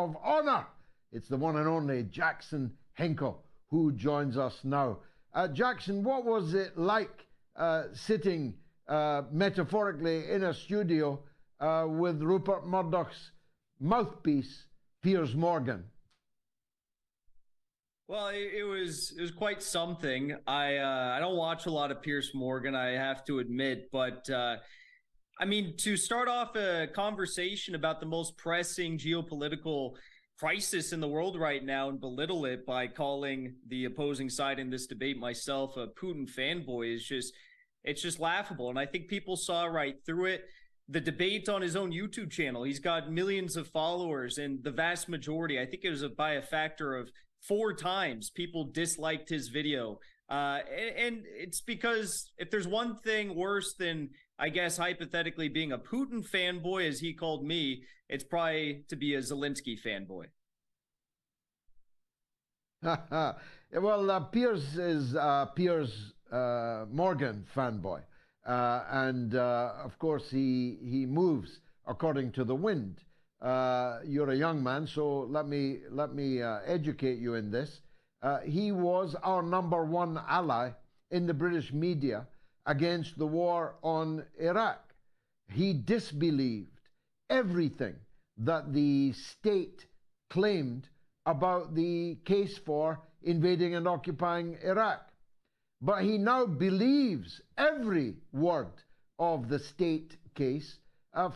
of honor. It's the one and only Jackson Hinkle who joins us now. Jackson, what was it like sitting metaphorically in a studio with Rupert Murdoch's mouthpiece, Piers Morgan? Well, it was quite something. I don't watch a lot of Piers Morgan, I have to admit, but I mean, to start off a conversation about the most pressing geopolitical crisis in the world right now and belittle it by calling the opposing side in this debate, myself, a Putin fanboy, it's just laughable. And I think people saw right through it. The debate on his own YouTube channel, he's got millions of followers, and the vast majority, I think it was by a factor of 4 times, people disliked his video. And it's because if there's one thing worse than, I guess, hypothetically being a Putin fanboy, as he called me, it's probably to be a Zelensky fanboy. Well, Piers is Piers Morgan fanboy. And of course, he moves according to the wind. You're a young man, so let me educate you in this. He was our #1 ally in the British media against the war on Iraq. He disbelieved everything that the state claimed about the case for invading and occupying Iraq. But he now believes every word of the state case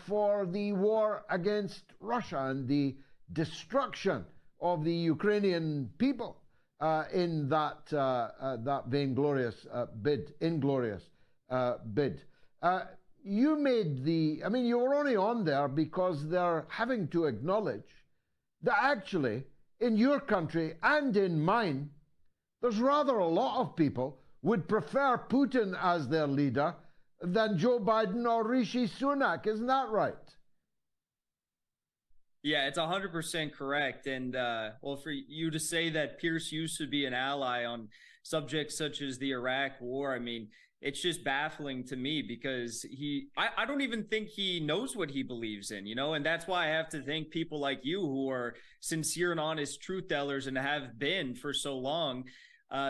for the war against Russia and the destruction of the Ukrainian people in that vainglorious inglorious bid. You made you were only on there because they're having to acknowledge that actually in your country and in mine, there's rather a lot of people would prefer Putin as their leader than Joe Biden or Rishi Sunak. Isn't that right? Yeah, it's 100% correct. And well, for you to say that Pierce used to be an ally on subjects such as the Iraq war, I mean, it's just baffling to me because I don't even think he knows what he believes in, and that's why I have to thank people like you who are sincere and honest truth tellers and have been for so long.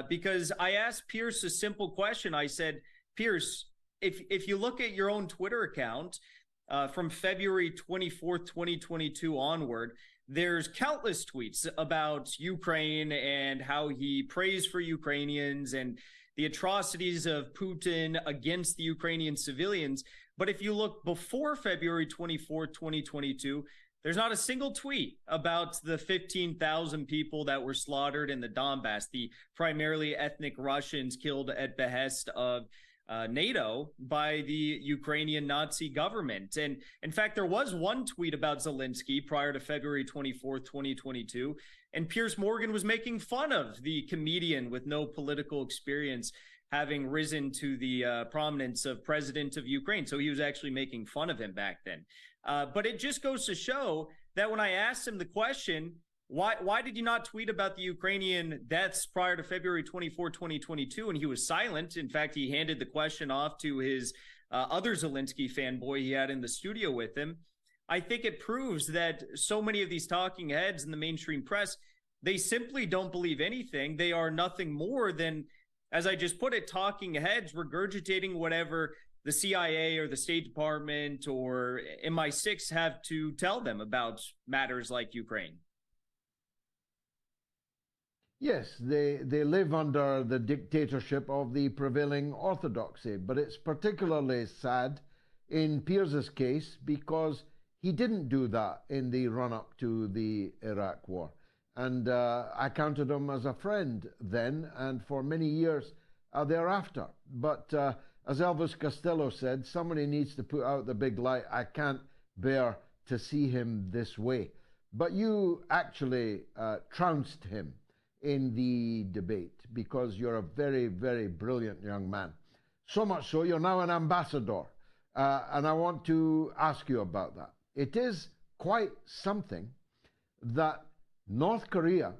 Because I asked Pierce a simple question. I said, Pierce, if you look at your own Twitter account from February 24th, 2022 onward, there's countless tweets about Ukraine and how he prays for Ukrainians and the atrocities of Putin against the Ukrainian civilians. But if you look before February 24th, 2022, there's not a single tweet about the 15,000 people that were slaughtered in the Donbass, the primarily ethnic Russians killed at behest of NATO by the Ukrainian Nazi government. And in fact, there was one tweet about Zelensky prior to February 24th, 2022, and Piers Morgan was making fun of the comedian with no political experience having risen to the prominence of president of Ukraine. So he was actually making fun of him back then. But it just goes to show that when I asked him the question, why did you not tweet about the Ukrainian deaths prior to February 24, 2022? And he was silent. In fact, he handed the question off to his other Zelensky fanboy he had in the studio with him. I think it proves that so many of these talking heads in the mainstream press, they simply don't believe anything. They are nothing more than, as I just put it, talking heads regurgitating whatever the CIA or the State Department or MI6 have to tell them about matters like Ukraine. Yes, they live under the dictatorship of the prevailing orthodoxy, but it's particularly sad in Piers's case because he didn't do that in the run-up to the Iraq war. And I counted him as a friend then and for many years thereafter. But as Elvis Costello said, somebody needs to put out the big light. I can't bear to see him this way. But you actually trounced him in the debate because you're a very, very brilliant young man. So much so, you're now an ambassador. And I want to ask you about that. It is quite something that North Korea,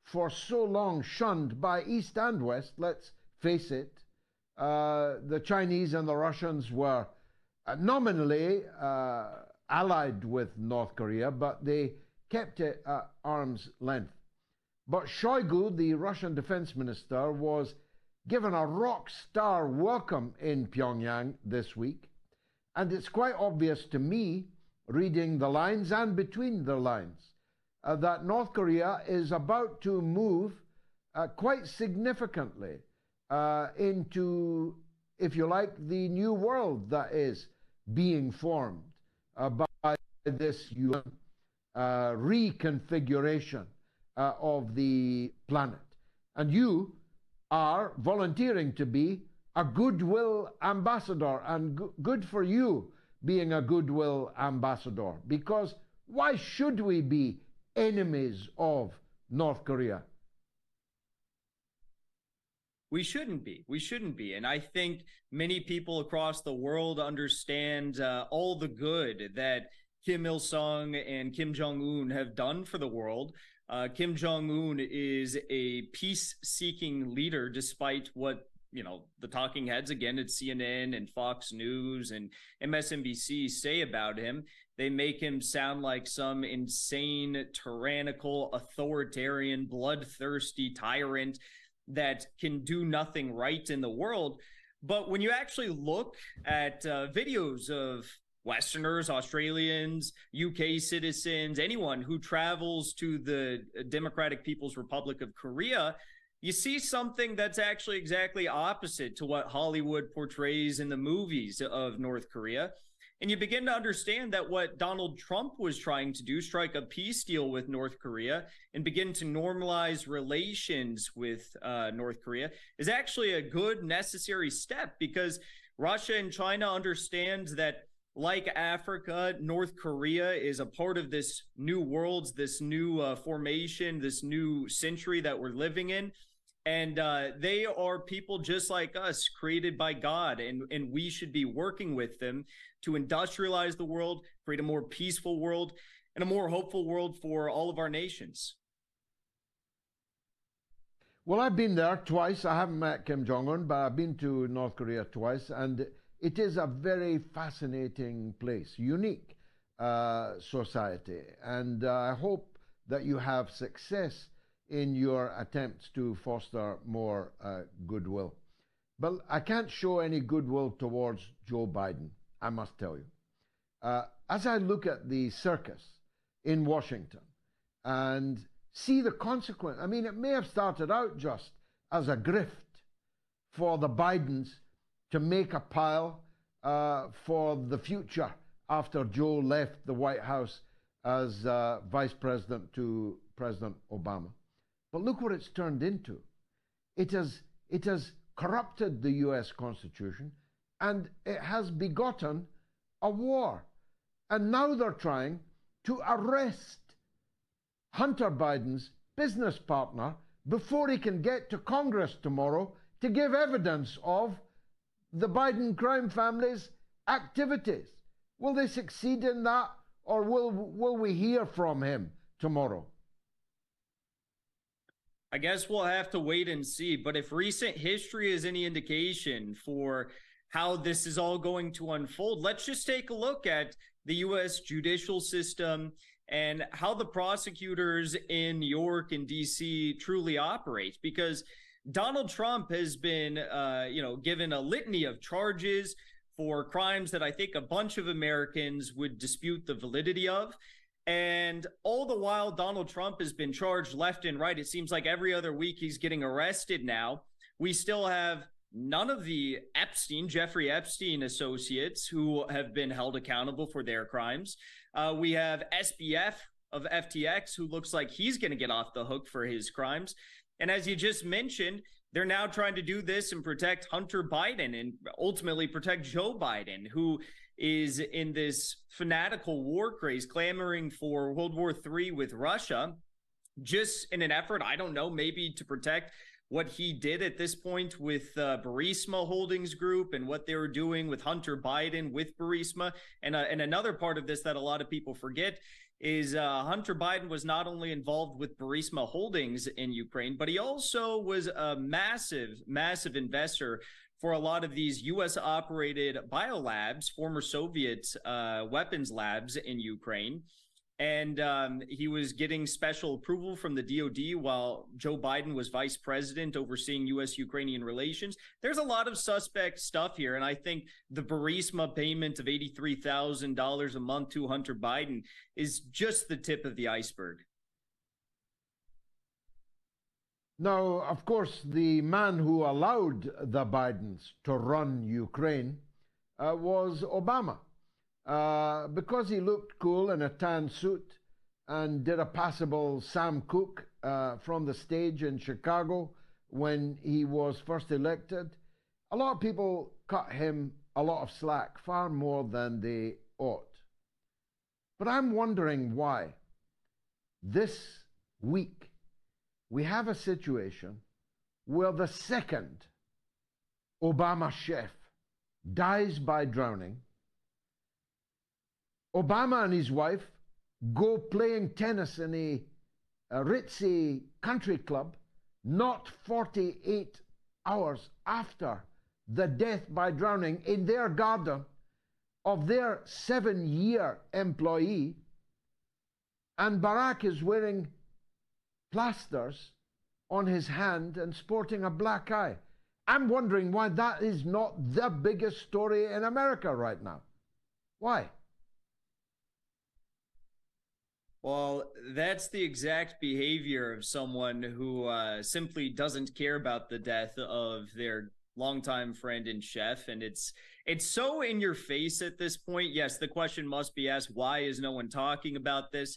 for so long shunned by East and West, let's face it, the Chinese and the Russians were nominally allied with North Korea, but they kept it at arm's length. But Shoigu, the Russian defense minister, was given a rock star welcome in Pyongyang this week. And it's quite obvious to me, reading the lines and between the lines, that North Korea is about to move quite significantly into, if you like, the new world that is being formed by this UN reconfiguration of the planet. And you are volunteering to be a goodwill ambassador, and good for you being a goodwill ambassador, because why should we be enemies of North Korea? We shouldn't be. We shouldn't be. And I think many people across the world understand all the good that Kim Il-sung and Kim Jong-un have done for the world. Kim Jong-un is a peace-seeking leader, despite what, the talking heads, again, at CNN and Fox News and MSNBC say about him. They make him sound like some insane, tyrannical, authoritarian, bloodthirsty tyrant that can do nothing right in the world. But when you actually look at videos of Westerners, Australians, UK citizens, anyone who travels to the Democratic People's Republic of Korea, you see something that's actually exactly opposite to what Hollywood portrays in the movies of North Korea. And you begin to understand that what Donald Trump was trying to do, strike a peace deal with North Korea and begin to normalize relations with North Korea, is actually a good, necessary step, because Russia and China understand that, like Africa, North Korea is a part of this new world, this new formation, this new century that we're living in. And they are people just like us, created by God, and we should be working with them to industrialize the world, create a more peaceful world, and a more hopeful world for all of our nations. Well, I've been there twice. I haven't met Kim Jong-un, but I've been to North Korea twice, and it is a very fascinating place, unique society. And I hope that you have success in your attempts to foster more goodwill. But I can't show any goodwill towards Joe Biden, I must tell you. As I look at the circus in Washington and see the consequence, I mean, it may have started out just as a grift for the Bidens to make a pile for the future after Joe left the White House as vice president to President Obama. But look what it's turned into. It has corrupted the U.S. Constitution, and it has begotten a war. And now they're trying to arrest Hunter Biden's business partner before he can get to Congress tomorrow to give evidence of the Biden crime family's activities. Will they succeed in that, or will we hear from him tomorrow? I guess we'll have to wait and see. But if recent history is any indication for how this is all going to unfold, let's just take a look at the U.S. judicial system and how the prosecutors in New York and D.C. truly operate. Because Donald Trump has been, given a litany of charges for crimes that I think a bunch of Americans would dispute the validity of. And all the while, Donald Trump has been charged left and right. It seems like every other week he's getting arrested now. We still have none of the Jeffrey Epstein associates who have been held accountable for their crimes. We have SBF of FTX, who looks like he's going to get off the hook for his crimes. And as you just mentioned, they're now trying to do this and protect Hunter Biden and ultimately protect Joe Biden, who is in this fanatical war craze, clamoring for World War III with Russia, just in an effort, I don't know, maybe to protect what he did at this point with Burisma Holdings Group and what they were doing with Hunter Biden with Burisma. And another part of this that a lot of people forget is Hunter Biden was not only involved with Burisma Holdings in Ukraine, but he also was a massive, massive investor for a lot of these U.S.-operated biolabs, former Soviet weapons labs in Ukraine. and he was getting special approval from the DOD while Joe Biden was vice president overseeing U.S.-Ukrainian relations. There's a lot of suspect stuff here, and I think the Burisma payment of $83,000 a month to Hunter Biden is just the tip of the iceberg. Now, of course, the man who allowed the Bidens to run Ukraine was Obama. Because he looked cool in a tan suit and did a passable Sam Cooke from the stage in Chicago when he was first elected, a lot of people cut him a lot of slack, far more than they ought. But I'm wondering why this week we have a situation where the second Obama chef dies by drowning. Obama and his wife go playing tennis in a ritzy country club not 48 hours after the death by drowning in their garden of their 7-year employee, and Barack is wearing plasters on his hand and sporting a black eye. I'm wondering why that is not the biggest story in America right now. Why? Well, that's the exact behavior of someone who simply doesn't care about the death of their longtime friend and chef. And it's so in your face at this point. Yes, the question must be asked, why is no one talking about this?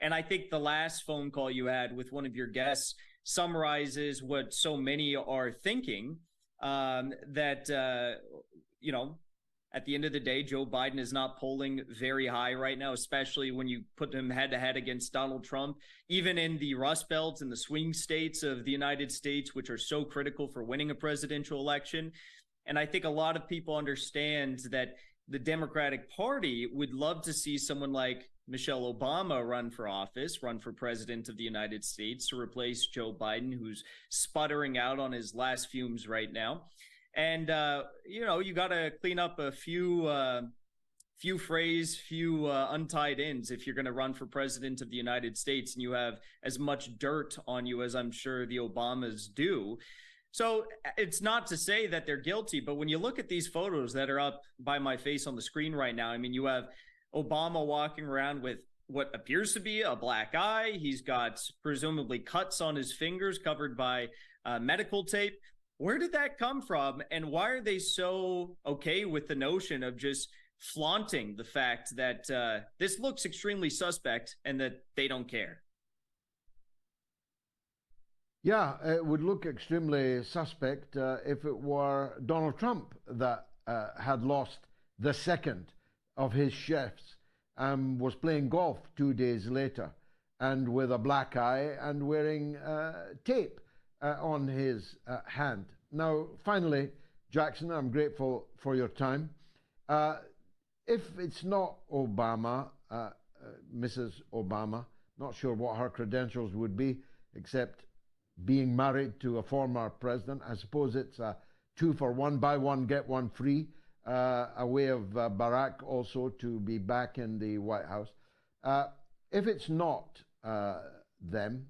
And I think the last phone call you had with one of your guests summarizes what so many are thinking, at the end of the day, Joe Biden is not polling very high right now, especially when you put him head-to-head against Donald Trump. Even in the Rust Belt and the swing states of the United States, which are so critical for winning a presidential election. And I think a lot of people understand that the Democratic Party would love to see someone like Michelle Obama run for office, run for president of the United States to replace Joe Biden, who's sputtering out on his last fumes right now. And, you got to clean up a few untied ends if you're going to run for president of the United States and you have as much dirt on you as I'm sure the Obamas do. So it's not to say that they're guilty, but when you look at these photos that are up by my face on the screen right now, I mean, you have Obama walking around with what appears to be a black eye. He's got presumably cuts on his fingers covered by medical tape. Where did that come from? And why are they so okay with the notion of just flaunting the fact that this looks extremely suspect and that they don't care? Yeah, it would look extremely suspect if it were Donald Trump that had lost the second of his chefs and was playing golf 2 days later and with a black eye and wearing tape on his hand. Now, finally, Jackson, I'm grateful for your time. If it's not Obama, Mrs. Obama, not sure what her credentials would be, except being married to a former president. I suppose it's a 2-for-1, buy one, get one free, a way of Barack also to be back in the White House. If it's not them,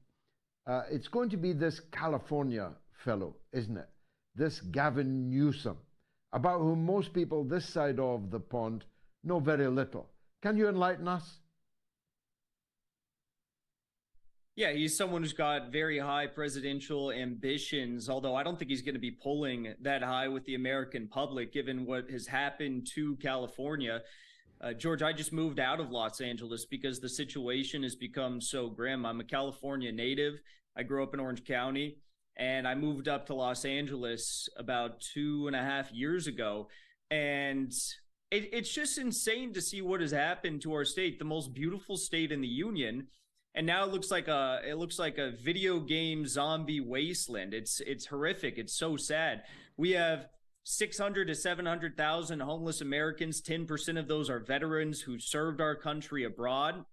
it's going to be this California fellow, isn't it? This Gavin Newsom, about whom most people this side of the pond know very little. Can you enlighten us? Yeah, he's someone who's got very high presidential ambitions, although I don't think he's going to be polling that high with the American public, given what has happened to California. George, I just moved out of Los Angeles because the situation has become so grim. I'm a California native. I grew up in Orange County, and I moved up to Los Angeles about 2.5 years ago. And it's just insane to see what has happened to our state, the most beautiful state in the union. And now it looks like a video game zombie wasteland. It's horrific. It's so sad. We have 600 to 700,000 homeless Americans. 10% of those are veterans who served our country abroad.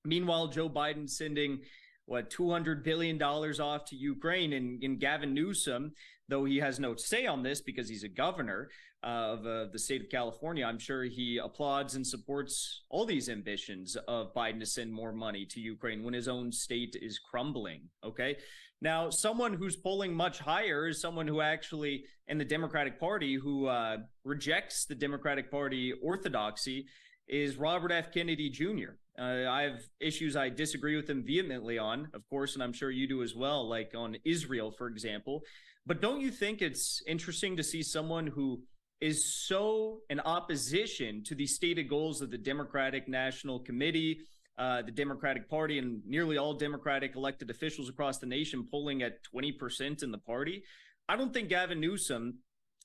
Meanwhile, Joe Biden sending what, $200 billion off to Ukraine. And Gavin Newsom, though he has no say on this because he's a governor of the state of California, I'm sure he applauds and supports all these ambitions of Biden to send more money to Ukraine when his own state is crumbling. Okay. Now, someone who's polling much higher is someone who actually, in the Democratic Party, who rejects the Democratic Party orthodoxy, is Robert F. Kennedy Jr. I have issues I disagree with him vehemently on, of course, and I'm sure you do as well, like on Israel, for example. But don't you think it's interesting to see someone who is so in opposition to the stated goals of the Democratic National Committee, the Democratic Party, and nearly all Democratic elected officials across the nation polling at 20% in the party? I don't think Gavin Newsom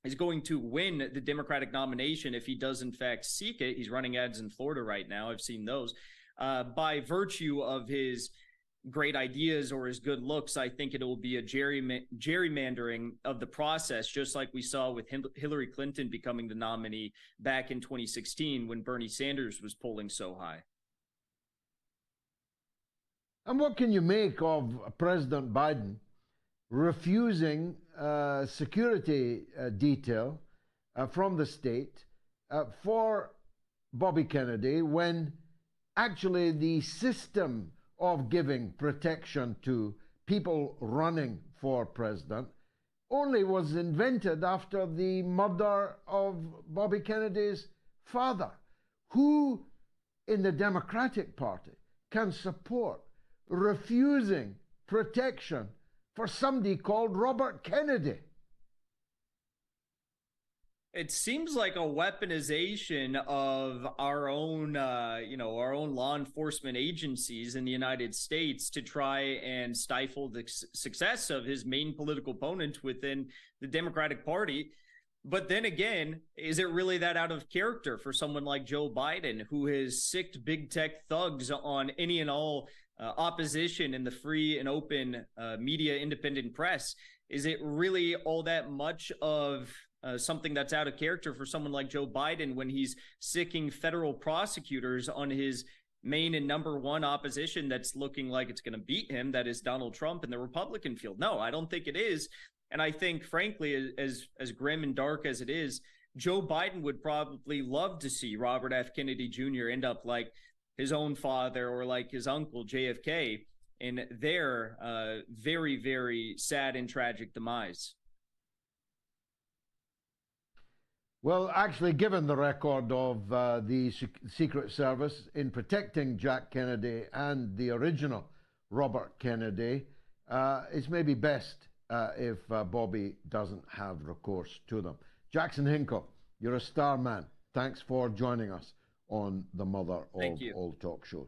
is going to win the Democratic nomination if he does in fact seek it. He's running ads in Florida right now. I've seen those. By virtue of his great ideas or his good looks, I think it will be a gerrymandering of the process, just like we saw with Hillary Clinton becoming the nominee back in 2016 when Bernie Sanders was polling so high. And what can you make of President Biden refusing security detail from the state for Bobby Kennedy when actually the system of giving protection to people running for president only was invented after the murder of Bobby Kennedy's father? Who in the Democratic Party can support refusing protection for somebody called Robert Kennedy? It seems like a weaponization of our own, our own law enforcement agencies in the United States to try and stifle the success of his main political opponent within the Democratic Party. But then again, is it really that out of character for someone like Joe Biden, who has sicked big tech thugs on any and all opposition in the free and open media independent press? Is it really all that much of something that's out of character for someone like Joe Biden when he's sicking federal prosecutors on his main and number one opposition that's looking like it's going to beat him, that is Donald Trump in the Republican field? No, I don't think it is. And I think, frankly, as grim and dark as it is, Joe Biden would probably love to see Robert F. Kennedy Jr. end up like his own father or like his uncle JFK in their very, very sad and tragic demise. Well, actually, given the record of the Secret Service in protecting Jack Kennedy and the original Robert Kennedy, it's maybe best if Bobby doesn't have recourse to them. Jackson Hinkle, you're a star man. Thanks for joining us on the mother of all talk shows.